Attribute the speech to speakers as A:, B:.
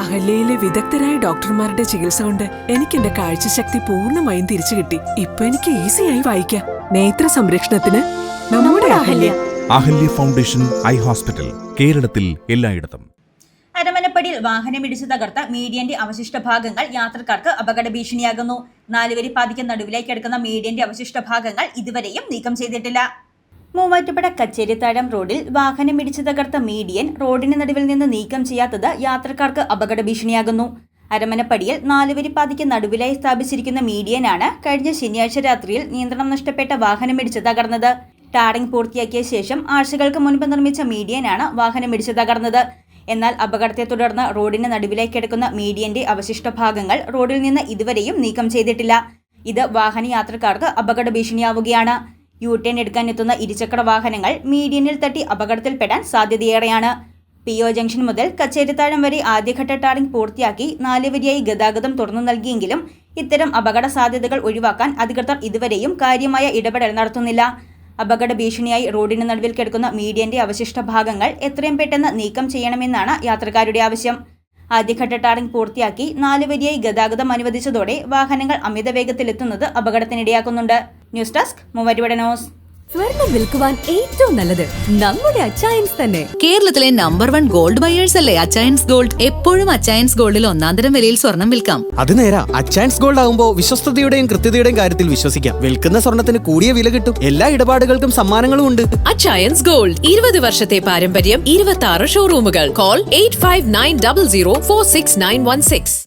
A: അഹല്യയിലെ വിദഗ്ധരായ ഡോക്ടർമാരുടെ ചികിത്സ കൊണ്ട് എനിക്ക് എന്റെ കാഴ്ചശക്തി പൂർണ്ണമായും തിരിച്ചു കിട്ടി. ഇപ്പൊ എനിക്ക് ഈസിയായി വായിക്കാം. നേത്ര സംരക്ഷണത്തിന് നമ്മുടെ Ahalya.
B: Ahalya foundation eye hospital, കേരളത്തിൽ എല്ലായിടത്തും.
C: അരമനപ്പടിയിൽ വാഹനമിടിച്ച് തകർത്ത മീഡിയന്റെ അവശിഷ്ട ഭാഗങ്ങൾ യാത്രക്കാർക്ക് അപകട ഭീഷണിയാകുന്നു. 4 വരി പാതിക്ക് നടുവിലേക്ക് കിടക്കുന്ന മീഡിയന്റെ അവശിഷ്ട ഭാഗങ്ങൾ ഇതുവരെയും നീക്കം ചെയ്തിട്ടില്ല. മൂവാറ്റുപുഴ കച്ചേരിത്താഴം റോഡിൽ വാഹനമിടിച്ച് തകർത്ത മീഡിയൻ റോഡിന് നടുവിൽ നിന്ന് നീക്കം ചെയ്യാത്തത് യാത്രക്കാർക്ക് അപകട ഭീഷണിയാകുന്നു. അരമനപ്പടിയിൽ 4 വരി പാതിക്ക് നടുവിലായി സ്ഥാപിച്ചിരിക്കുന്ന മീഡിയനാണ് കഴിഞ്ഞ ശനിയാഴ്ച രാത്രിയിൽ നിയന്ത്രണം നഷ്ടപ്പെട്ട വാഹനമിടിച്ച് തകർന്നത്. ടാറിംഗ് പൂർത്തിയാക്കിയ ശേഷം ആഴ്ചകൾക്ക് മുൻപ് നിർമ്മിച്ച മീഡിയനാണ് വാഹനമിടിച്ച് തകർന്നത്. എന്നാൽ അപകടത്തെ തുടർന്ന് റോഡിന് നടുവിലേക്ക് കിടക്കുന്ന മീഡിയന്റെ അവശിഷ്ട ഭാഗങ്ങൾ റോഡിൽ നിന്ന് ഇതുവരെയും നീക്കം ചെയ്തിട്ടില്ല. ഇത് വാഹനയാത്രക്കാർക്ക് അപകട ഭീഷണിയാവുകയാണ്. യു-ടേൺ എടുക്കാനെത്തുന്ന ഇരുചക്ര വാഹനങ്ങൾ മീഡിയനിൽ തട്ടി അപകടത്തിൽപ്പെടാൻ സാധ്യതയേറെയാണ്. PO ജംഗ്ഷൻ മുതൽ കച്ചേരിത്താഴം വരെ ആദ്യഘട്ട ടാറിംഗ് പൂർത്തിയാക്കി 4 വരിയായി ഗതാഗതം തുറന്നു നൽകിയെങ്കിലും ഇത്തരം അപകട സാധ്യതകൾ ഒഴിവാക്കാൻ അധികൃതർ ഇതുവരെയും കാര്യമായ ഇടപെടൽ നടത്തുന്നില്ല. അപകട ഭീഷണിയായി റോഡിന് നടുവിൽ കിടക്കുന്ന മീഡിയന്റെ അവശിഷ്ട ഭാഗങ്ങൾ എത്രയും പെട്ടെന്ന് നീക്കം ചെയ്യണമെന്നാണ് യാത്രക്കാരുടെ ആവശ്യം. ആദ്യഘട്ട ടാറിംഗ് പൂർത്തിയാക്കി 4 വരിയായി ഗതാഗതം അനുവദിച്ചതോടെ വാഹനങ്ങൾ അമിത വേഗത്തിലെത്തുന്നത് അപകടത്തിനിടയാക്കുന്നുണ്ട്. News desk Muvattupuzha news.
D: സ്വർണം വിൽക്കുവാൻ ഏറ്റവും നല്ലത് നമ്മുടെ അച്ചയൻസ് തന്നെ.
E: കേരളത്തിലെ നമ്പർ 1 ഗോൾഡ് ബയേഴ്സ് അല്ലേ അച്ചയൻസ് ഗോൾഡ്. എപ്പോഴും അച്ചയൻസ് ഗോൾഡിൽ 1-ാം വിലയിൽ സ്വർണം വിൽക്കാം.
F: അത് നേരാ. അച്ചയൻസ് ഗോൾഡ് ആകുമ്പോൾ വിശ്വസ്തതയുടെയും കൃത്യതയുടെയും കാര്യത്തിൽ വിശ്വസിക്കാം. വിൽക്കുന്ന സ്വർണത്തിന് കൂടിയ വില കിട്ടും. എല്ലാ ഇടപാടുകൾക്കും സമ്മാനങ്ങളും ഉണ്ട്.
G: അച്ചയൻസ് ഗോൾഡ് 20 വർഷത്തെ പാരമ്പര്യം, 26 ഷോറൂമുകൾ. കോൾ 8590046916.